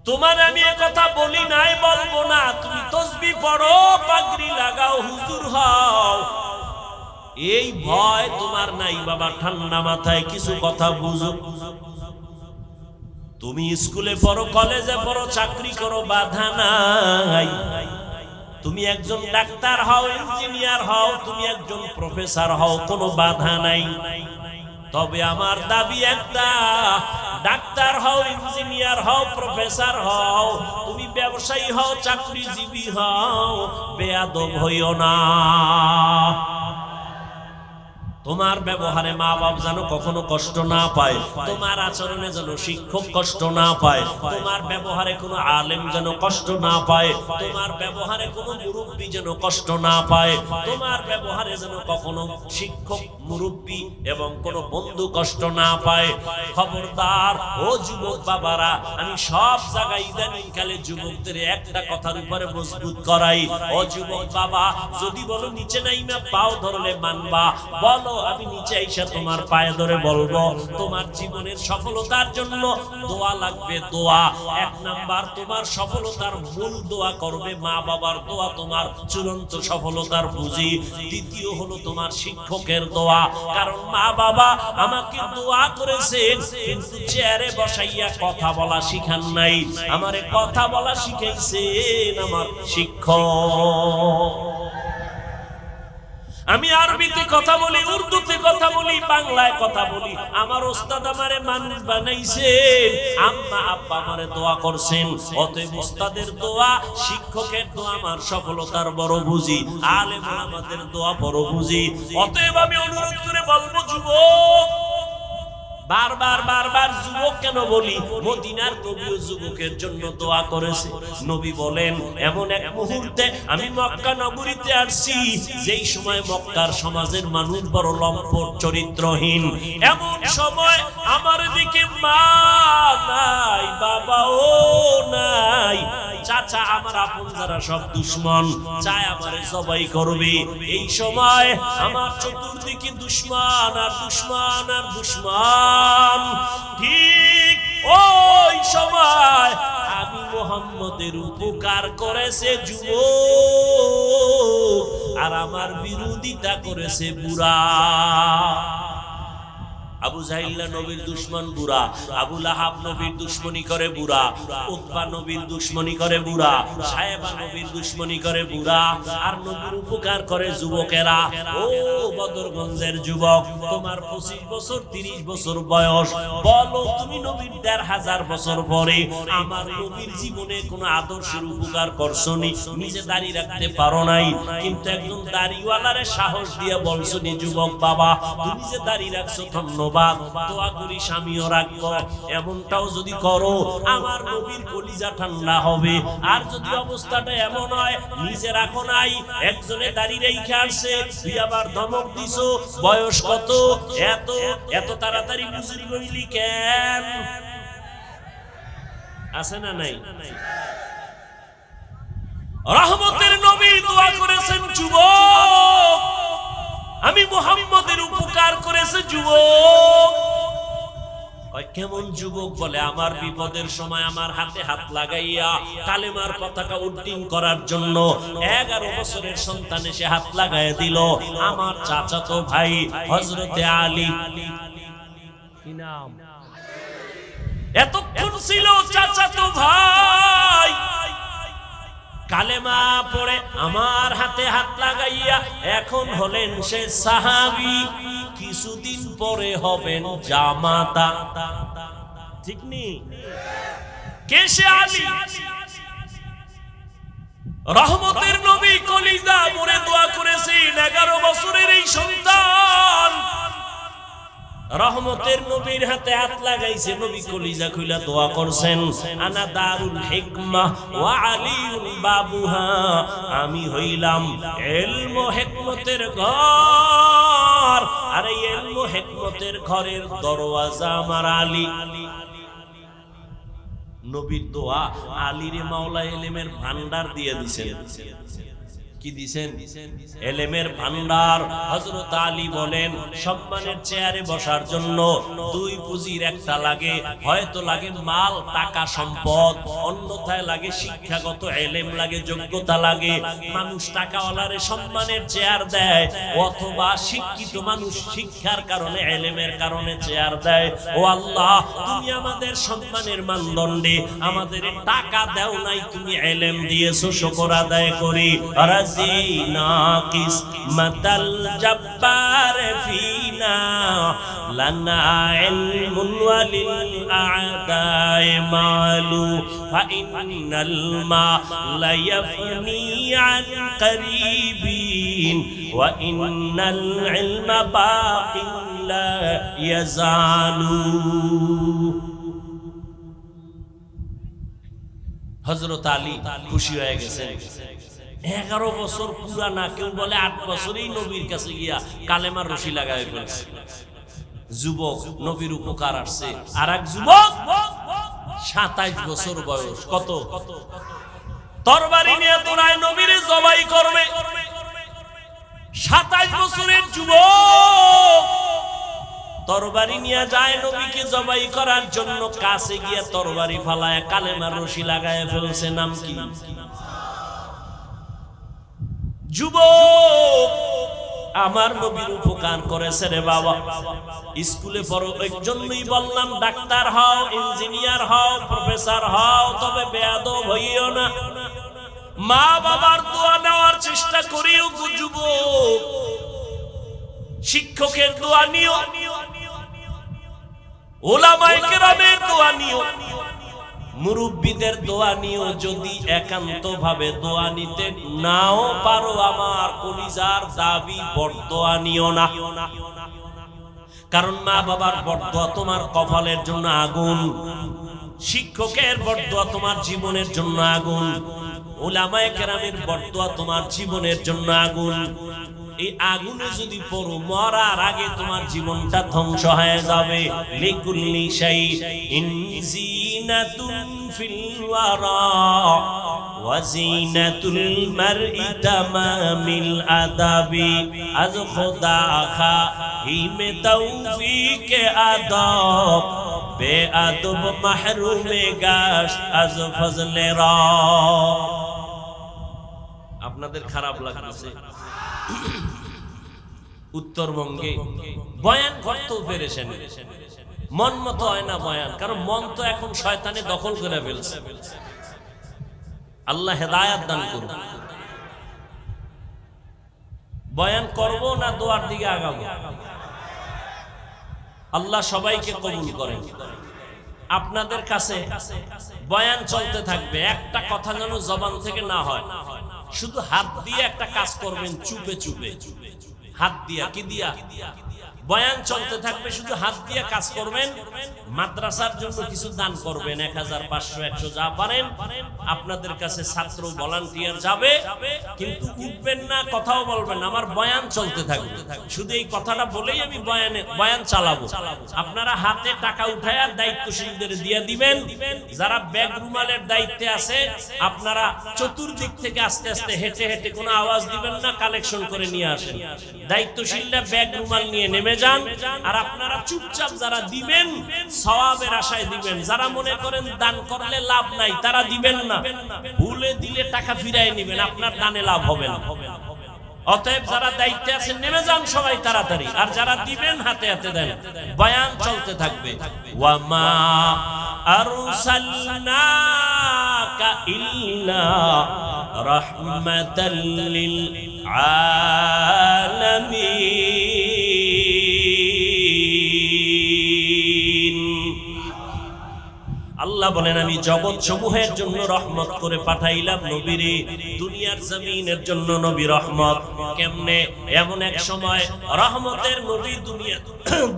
তোমার আমি এ কথা বলি নাই, বলবো না তুমি তসবিহ পড়ো, পাগড়ি লাগাও, হুজুর হও, এই ভয় তোমার নাই বাবা। ঠান্ডা মাথায় কিছু কথা বুঝো। তুমি স্কুলে পড়ো, কলেজে পড়ো, চাকরি করো, বাধা নাই। তুমি একজন ডাক্তার হও, ইঞ্জিনিয়ার হও, তুমি একজন প্রফেসর হও, কোনো বাধা নাই। তবে আমার দাবি একটা, ডাক্তার হও, ইঞ্জিনিয়ার হও, প্রফেসর হও, তুমি ব্যবসায়ী হও, চাকরিজীবী হও, বেয়াদব হইও না। তোমার ব্যবহারে মা বাপ যেন কখনো কষ্ট না পায়, তোমার আচরণে যেন শিক্ষক কষ্ট না পায়, তোমার ব্যবহারে কোনো আলেম যেন কষ্ট না পায়, তোমার ব্যবহারে কোনো মুরব্বী যেন কষ্ট না পায়, তোমার ব্যবহারে যেন কখনো শিক্ষক, মুরব্বী এবং কোনো বন্ধু কষ্ট না পায়। খবরদার ও যুবক বাবারা, আমি সব জায়গায় ইদানিং কালে যুবকদের একটা কথার উপরে মজবুত করাই, ও যুবক বাবা, যদি বলো নিচে নাইমা পাও ধরলে মানবা, বলো আমি নিচে আইসা তোমার পায়ে ধরে বলবো। তোমার জীবনের সফলতার জন্য দোয়া লাগবে, দোয়া। এক নাম্বার, তোমার সফলতার মূল দোয়া করবে মা বাবার দোয়া, তোমার চূড়ান্ত সফলতার পুঁজি। দ্বিতীয় হলো তোমার শিক্ষকের দোয়া, কারণ মা বাবা আমাকে দোয়া করেছেন কিন্তু চেয়ারে বসাইয়া কথা বলা শিখান নাই, আমারে কথা বলা শিখাইছেন আমার শিক্ষক। আমি আরবিতে কথা বলি, উর্দুতে কথা বলি, বাংলায় কথা বলি, আমার ওস্তাদ আমারে মানুষ বানাইছেন, আম্মা আব্বা আমারে দোয়া করছেন। অতএব ওস্তাদের দোয়া, শিক্ষকের দোয়া আমার সফলতার বড় বুঝি, আলেম ওলামাদের দোয়া বড় বুঝি। অতএব আমি অনুরোধ করে বলবো যুবক, বারবার বারবার যুবক কেন বলি, মদিনার নবীও যুবকের জন্য দোয়া করেছে। নবী বলেন, এমন এক মুহূর্তে আমি মক্কা নগরীতে আসছি যেই সময় মক্কার সমাজের মানুষ বড় লম্পট, চরিত্রহীন। এমন সময় আমার দিকে মা নাই, বাবাও নাই, চাচা আমার আপন যারা সব দুশ্মন, চায় আমারে জবাই করবে। এই সময় আমার চতুর্দিকে দুশ্মন আর দুশ্মন আর দুশ্মন। ঠিক ওই সময় আমি মুহাম্মদের উপকার করেছে যুবক, আর আমার বিরোধিতা করেছে বুড়া। আবু জাহিল নবীর দুশ্মন বুড়া, আবু লাহাব নবীর দুশ্মনী করে বুড়া, উতবা নবীর দুশ্মনী করে বুড়া, সায়েবা নবীর দুশ্মনী করে বুড়া, আর নবীর উপকার করে যুবকেরা। ও বদরগঞ্জের যুবক, তোমার 25 বছর 30 বছর বয়স, বলো তুমি নবীর 1500 বছর পরে আমার নবীর জীবনে কোন আদর্শের উপকার করছনি? নিজে দাড়ি রাখতে পারো নাই, কিন্তু একজন দাড়িওয়ালারে সাহস দিয়ে বলছো নি যুবক বাবা তুমি যে দাড়ি রাখছো ধন্যবাদ, দোয়া করি স্বামীও রাখবো। এমনটাও যদি করো আমার নবীর কলিজা ঠান্ডা হবে। আর যদি অবস্থাটা এমন হয় নিজে রাখো নাই, একজনে দাড়ি রেখে আসছে, তুই আবার ধমক দিছো, বয়স কত, এত এত তাড়াতাড়ি বুঝি গইলি কেন? আছে না নাই? রহমতের নবী দোয়া করেছেন যুবক, আমি মুহাম্মদের উপকার করেছে যুবক। কেমন যুবক? বলে আমার বিপদের সময় আমার হাতে হাত লাগাইয়া কালেমার পতাকা উড্ডীন করার জন্য 11 বছরের সন্তান এসে হাত লাগাইয়া দিল আমার চাচাতো ভাই হযরতে আলী। কি নাম? এতক্ষণ ছিল চাচাতো ভাই, কালেমা পড়ে আমার হাতে হাত লাগাইয়া এখন হলেন সে সাহাবী, কিছুদিন পরে হবেন জামাতা। ঠিক নি? কে সে আলী? রহমতের নবী কলিজা মরে দোয়া করেছেন 11 বছরের এই সন্তান রহমতের নবীর হাতে হাত লাগাইছে, নবী কলিজা খুইলা দোয়া করছেন, আনা দারুল হিকমাহ ওয়া আলিউল বাবুহা, আমি হইলাম ইলম ও হিকমতের ঘর, আর এই ইলম ও হিকমতের ঘরের দরওয়াজা আমার আলী। নবীর দোয়া আলীরে মাওলা ইলমের ভান্ডার দিয়ে দিয়েছেন। কি দিবেন? ইলমের ভান্ডার। হযরত আলী বলেন, সম্মানের চেয়ারে বসার জন্য দুই পুঁজির একটা লাগে, হয়তো লাগে মাল টাকা সম্পদ, অন্যথায় লাগে শিক্ষাগত ইলম লাগে, যোগ্যতা লাগে। মানুষ টাকাওয়ালারে সম্মানের চেয়ার দেয়, অথবা শিক্ষিত মানুষ শিক্ষার কারণে ইলমের কারণে চেয়ার দেয়। ও আল্লাহ, তুমি আমাদের সম্মানের মানদণ্ডে আমাদের টাকা দাও নাই, তুমি ইলম দিয়েছো, শুকর আদায় করি। নাকিস মাতাল জব্বার ফিনা লানা ইলমুন ওয়ালিল আ'দাই মালু ফা ইন্নাল মা লা ইয়াফনি আন করিবিন ওয়া ইন্নাল ইলমা বাকিন লা ইয়াজালু। হযরত আলী খুশি হয়ে গেছেন। 11 বছর পুরা না, কেউ বলে 8 বছরেই নবীর কাছে গিয়া কালেমার রশি লাগাই ফেলছে। যুবক, নবীর উপকার আসছে। আর এক যুবক 27 বছর বয়স, কত তরবারি নিয়ে তোরায় নবীরে জবাই করবে। 27 বছরের যুবক তরবারি নিয়ে যায় নবীকে জবাই করার জন্য, কাছে গিয়া তরবারি ফালায় কালেমার রশি লাগায় ফেলছে। নাম কি? যুবক, আমার নবীর উপকার করেছে রে বাবা। স্কুলে পড়ো, এর জন্যই বললাম ডাক্তার হও, ইঞ্জিনিয়ার হও, প্রফেসর হও, তবে বেয়াদব হইও না। মা বাবার দোয়া নেওয়ার চেষ্টা করিও গো যুবক। শিক্ষকের দোয়া নিও, ওলামায়ে কেরামের দোয়া নিও, মুরব্বিদের দোয়া নিও। যদি একান্ত ভাবে দোয়া নিতে নাও পারো, আমার কলিজার দাবি বরদোয়া নিও না। কারণ মা বাবার বরদোয়া তোমার কপালের জন্য আগুন, শিক্ষকের বরদোয়া তোমার জীবনের জন্য আগুন, ওলামায়ে কেরামের বরদোয়া তোমার জীবনের জন্য আগুন। এই আগুনে যদি পড়ো, মরার আগে তোমার জীবনটা ধ্বংস হয়ে যাবে। লিকুল্লি শাইইন জিনাতুন ফিল ওয়ারা ওয়া জিনাতুল মারই তামামিল আদাবি। আজ খোদা খাহিমে তৌফিকে আদব, বেআদব মাহরুমে গাশত আজ ফজলে রা। আপনাদের খারাপ লাগছে? উত্তরবঙ্গে বয়ান করতেও পেরেছেন, মন মতো হয় না বয়ান, কারণ মন তো এখন শয়তানে দখল করে ফেলছে। আল্লাহ হেদায়াত দান করুন। বয়ান করব না দোয়ার দিকে আগাবো? আল্লাহ সবাইকে কবুল করেন। আপনাদের কাছে বয়ান চলতে থাকবে, একটা কথা যেন জবান থেকে না হয়। শুধু হাত দিয়ে একটা কাজ করবেন, চুপে চুপে হাত দিয়া। কি দিয়া? বয়ান চলতে থাকবে, শুধু হাত দিয়ে কাজ করবেন। মাদ্রাসার জন্য কিছু দান করবেন, 1000, 500, 100 যা পারেন। আপনাদের কাছে ছাত্র ভলান্টিয়ার যাবে, কিন্তু উঠবেন না, কথাও বলবেন না, আমার বয়ান চলতে থাকবে। শুধু এই কথাটা বলেই আমি বয়ান চালাবো। আপনারা হাতে টাকা উঠায়া দায়িত্বশীলদের দিয়ে দিবেন। যারা ব্যাগ রুমালের দায়িত্বে আছে, আপনারা চতুর্দিক থেকে আস্তে আস্তে হেঁটে হেঁটে, কোনো আওয়াজ দিবেন না, কালেকশন করে নিয়ে আসেন। দায়িত্বশীলরা ব্যাগ রুমাল নিয়ে নেমে যান। আর আপনারা চুপচাপ যারা দিবেন, সওয়াবের আশায় দিবেন। যারা মনে করেন দান করলে লাভ নাই, তারা দিবেন না। ভুলে দিলে টাকা ফিরায় নেবেন, আপনার দানে লাভ হবে না। অতএব যারা দায়িত্বে আছেন নেমে যান সবাই তাড়াতাড়ি। আর যারা দিবেন হাতে হাতে দেন। বয়ান চলতে থাকবে। ওয়ামা আরসালনাকা ইল্লা রাহমাতাল লিল আলামিন। আল্লাহ আল্লাহ বলেন আমি জগৎ সমূহের জন্য রহমত করে পাঠাইলাম নবীরে, দুনিয়ার জমিনের জন্য নবী রহমত। কেমনে? এমন এক সময় রহমতের নবী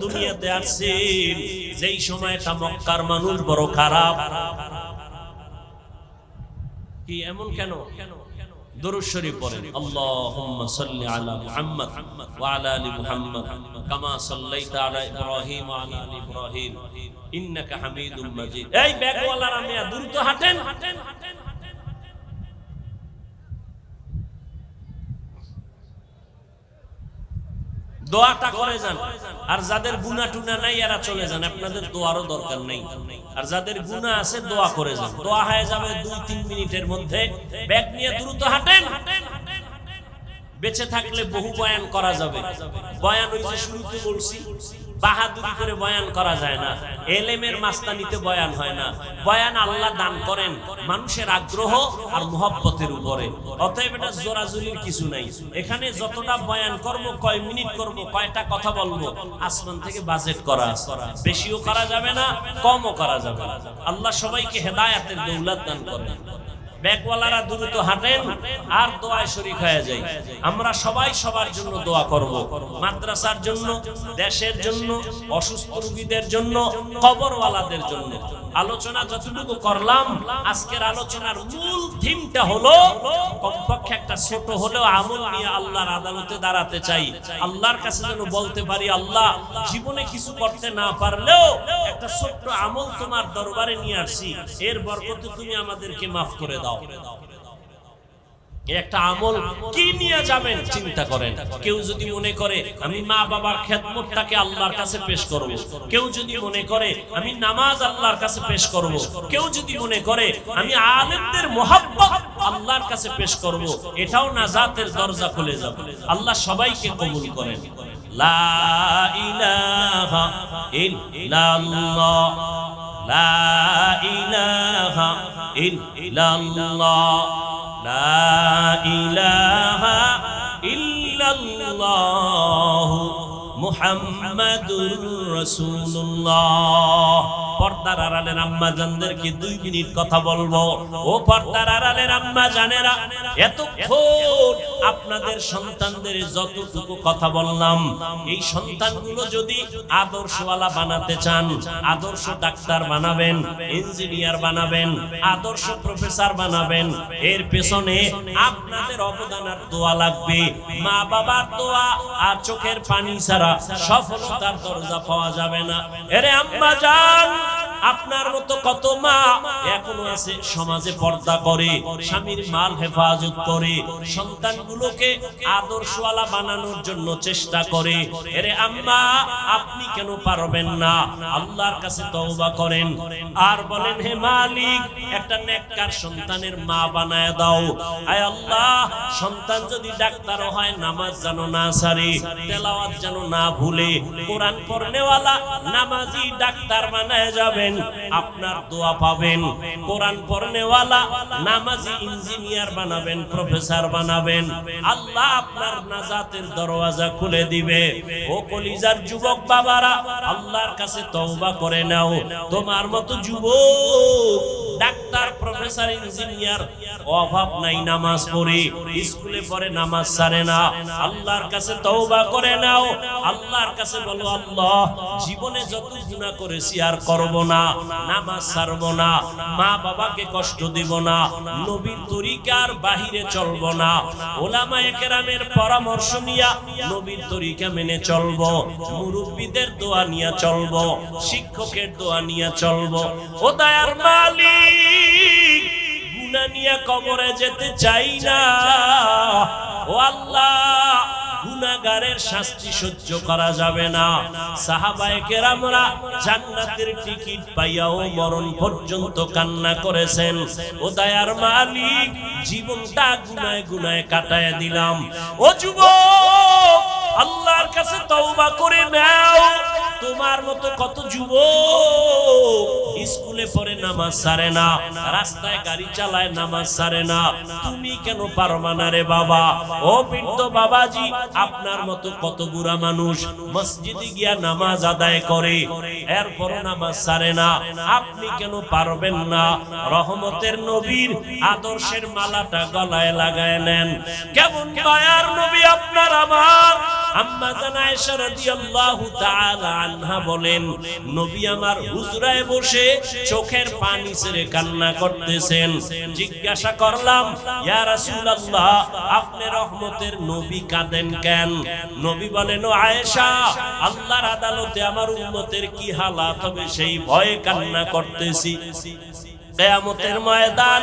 দুনিয়াতে আসছেন যেই সময়টা মক্কার মানুষ বড় খারাপ। কি এমন কেন? দরুদ শরীফ পড়েন, আল্লাহুম্মা সাল্লি আলা মুহাম্মদ ওয়া আলা আলি মুহাম্মদ কামা সাল্লাইতা আলা ইব্রাহিম ওয়া আলা আলি ইব্রাহিম ইন্নাকা হামিদুম মাজিদ। এই ব্যাগওয়ালারা মিয়া দ্রুত হাঁটেন। দোয়াটা করে যান। আর যাদের গুনাহ টুনা নাই এরা চলে যান, আপনাদের দোয়ারও দরকার নেই। আর যাদের গুনাহ আছে দোয়া করে যান, দোয়া হয়ে যাবে 2-3 মিনিটের মধ্যে। ব্যাগ নিয়ে দ্রুত হাঁটেন। বেঁচে থাকলে বহু বয়ান করা যাবে। বয়ান ওই যে শুরুতে বলছি, বাহাদুরি করে বয়ান করা যায় না, এলেমের মাস্তানিতে বয়ান হয় না। বয়ান আল্লাহ দান করেন মানুষের আগ্রহ আর মুহাব্বতের উপরে। অতএব এটা জোরাজুরির কিছু নাই। এখানে যতটা বয়ান করব, কয় মিনিট করব, কয়টা কথা বলবো, আসমান থেকে বাজেট করা আছে। বেশিও করা যাবে না, কমও করা যাবে না। আল্লাহ সবাইকে হেদায়েতের দৌলত দান করেন। ব্যাগওয়ালারা দ্রুত হাঁটেন আর দোয়ায় শরীক হয়ে যায়। আমরা সবাই সবার জন্য দোয়া করব, মাদ্রাসার জন্য, দেশের জন্য, অসুস্থ রোগীদের জন্য, কবরওয়ালাদের জন্য। আলোচনা যতটুকু করলাম, আজকের আলোচনার মূল থিমটা হলো কমপক্ষে একটা ছোট হলেও আমল নিয়ে আল্লাহর আদালতে দাঁড়াতে চাই। আল্লাহর কাছে যেন বলতে পারি, আল্লাহ জীবনে কিছু করতে না পারলেও একটা ছোট্ট আমল তোমার দরবারে নিয়ে আসছি, এর বরকতে তুমি আমাদেরকে মাফ করে দাও। একটা আমল কি নিয়ে যাবেন চিন্তা করেন। কেউ যদি মনে করে আমি মা বাবার খেদমতটাকে আল্লাহর কাছে পেশ করব, কেউ যদি মনে করে আমি নামাজ আল্লাহর কাছে পেশ করব, কেউ যদি মনে করে আমি আলেমদের মুহাব্বত আল্লাহর কাছে পেশ করব, এটাও নাজাতের দরজা খুলে যাবে। আল্লাহ সবাইকে কবুল করেন। লা ইলাহা ইল্লাল্লাহ, লা ইলাহা ইল্লাল্লাহ, লা ইলাহা ইল্লাল্লাহ মুহাম্মাদুর রাসূলুল্লাহ। পর্দার আড়ালের আম্মা জানদেরকে 2 মিনিট কথা বলবো। ও পর্দার আড়ালের আম্মা জানেরা, এতক্ষণ আপনাদের সন্তানদের যতটুকু কথা বললাম, এই সন্তানগুলো যদি আদর্শওয়ালা বানাতে চান, আদর্শ ডাক্তার বানাবেন, ইঞ্জিনিয়ার বানাবেন, আদর্শ প্রফেসর বানাবেন, এর পেছনে আপনাদের অবদান আর দোয়া লাগবে। মা বাবার দোয়া আর চোখের পানি ছাড়া সফলতার দরজা পাওয়া যাবে না। এরে আম্মা জান, আপনার মতো কত মা এখনো আছে সমাজে পর্দা করে, স্বামীর মাল হেফাজত করে, সন্তানগুলোকে আদর্শওয়ালা বানানোর জন্য চেষ্টা করে। এরে আম্মা, আপনি কেন পারবেন না? আল্লাহর কাছে তওবা করেন আর বলেন, হে মালিক, একটা নেককার সন্তানের মা বানায় দাও। আয় আল্লাহ, সন্তান যদি ডাক্তারও হয়, নামাজ যেন না ছাড়ে, তেলাওয়াত যেন না ভুলে, কোরআন পড়নেওয়ালা নামাজি ডাক্তার বানায় যাবেন, আপনার দোয়া পাবেন। কোরআন পড়নেওয়ালা নামাজি ইঞ্জিনিয়ার বানাবেন, প্রফেসর বানাবেন, আল্লাহ আপনার নাজাতের দরওয়াজা খুলে দিবে। ও কলিজার যুবক বাবারা, আল্লাহর কাছে তওবা করে নাও। তোমার মতো যুবক ডাক্তার, প্রফেসর, ইঞ্জিনিয়ার অভাব নাই, নামাজ পড়ে, স্কুলে পড়ে, নামাজ ছাড়ে না। আল্লাহর কাছে তওবা করে নাও। আল্লাহর কাছে বলো, আল্লাহ জীবনে যত গুনাহ করেছি আর করব না, নামাজ ছাড়ব না, মা বাবাকে কষ্ট দিব না, নবীর তরিকার বাহিরে চলব না, ওলামায়ে কেরামের পরামর্শ নিয়া নবীর তরিকা মেনে চলব, মুরব্বিদের দোয়া নিয়ে চলব, শিক্ষকের দোয়া নিয়ে চলব। ও দয়ার মালিক, গুনাহ নিয়ে কবরে যেতে চাই না। ও আল্লাহ, গুনাহগারের শাস্তি সহ্য করা যাবে না। সাহাবায়ে কেরামরা জান্নাতের টিকিট পাইয়াও মরণ পর্যন্ত কান্না করেছেন। ও দয়ার মালিক, জীবনটা গুনাহে গুনাহে কাটায় দিলাম। ও যুবক, আল্লাহর কাছে তওবা করে নাও। তোমার মতো কত যুবক স্কুলে পড়ে নামাজ ছাড়ে না, রাস্তায় গাড়ি চালায় নামাজ ছাড়ে না, তুমি কেন পারবা না রে বাবা? ও বৃদ্ধ বাবাজি, আপনার মতো কত বুড়া মানুষ মসজিদে গিয়া নামাজ আদায় করে, এরপর নামাজ ছাড়ে না, আপনি কেন পারবেন না? রহমতের নবীর আদর্শের মালাটা গলায় লাগায় নেন। কেমন মায়ার নবী আপনার আমার! আম্মা জান আয়েশা রাদিয়াল্লাহু তাআলা আনহা বলেন, নবী আমার হুজরায় বসে চোখের পানি ছেড়ে কান্না করতেছেন। জিজ্ঞাসা করলাম, ইয়া রাসূলুল্লাহ, আপনি রহমতের নবী কাঁদেন কেন? নবী বলেন, ও আয়েশা, আল্লাহর আদালতে আমার উম্মতের কি হালাত হবে সেই ভয়ে কান্না করতেছি। কিয়ামতের ময়দান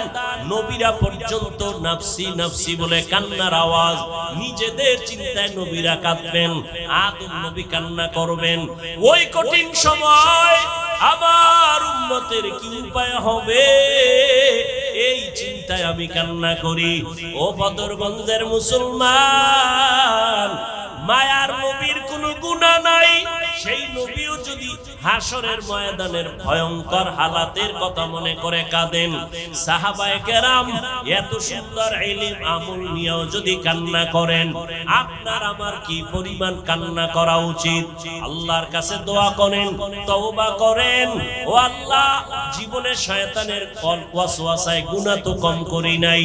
নবীরা পর্যন্ত নাফসি নাফসি বলে কান্নার আওয়াজ, নিজেদের চিন্তায় নবীরা কাঁদবেন, আদম নবী কান্না করবেন। ওই কঠিন সময় আমার উম্মতের কি উপায় হবে, এই চিন্তায় আমি কান্না করি। ও বদরগঞ্জের মুসলমান, মায়ার নবীর কোনো গুনাহ নাই, সেই নবীও যদি হাসরের ময়দানের ভয়ঙ্কর হালাতের কথা মনে করে কাঁদেন, সাহাবায়ে কেরাম এত সুন্দর ইলম আমল নিয়েও যদি কান্না করেন, আপনার আমার কি পরিমাণ কান্না করা উচিত? আল্লাহর কাছে দোয়া করেন, তওবা করেন। ও আল্লাহ, জীবনে শয়তানের ওয়াসওয়াসায় গুনাহ তো কম করি নাই,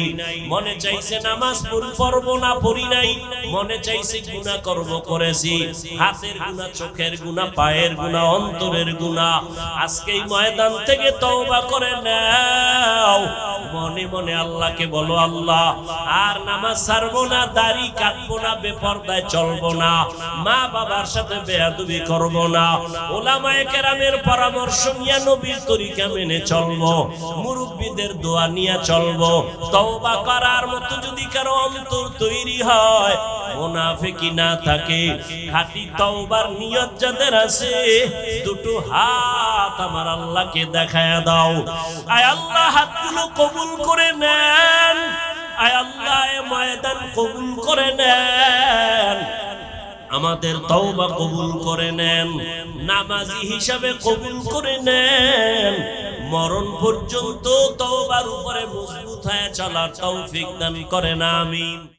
মনে চাইছে নামাজ পড়ব না, পড়ি নাই, মনে চাইছে গুনাহ করব, করেছি, হাতের গুনাহ, চোখের গুনাহ, পায়ের গুনাহ, অন্তরের গুনাহ। আজকে এই ময়দান থেকে তওবা করে নাও, মনে মনে আল্লাহকে বলো, আল্লাহ আর নামাজ ছাড়বো না, দাড়ি কাটবো না, বেপরদায় চলবো না, মা বাবার সাথে বেয়াদবি করবো না, ওলামায়ে কেরামের পরামর্শ নিয়ে নবীর তরিকা মেনে চলবো, মুরব্বিদের দোয়া নিয়ে চলবো। তওবা করার মতো যদি কারো অন্তর তৈরি হয়, মুনাফিকি না থাকে, খাঁটি তওবার নিয়ত যাদের আছে, দুটো হাত আমার আল্লাহকে দেখায়া দাও। আয় আল্লাহ, হাতগুলো কবুল করে নেন, আয় আল্লাহ এ ময়দান কবুল করে নেন, আমাদের তওবা কবুল করে নেন, নামাজি হিসাবে কবুল করে নেন, মরণ পর্যন্ত তওবার উপরে মজবুত হয়ে চলার তৌফিক দান করেন, আমিন।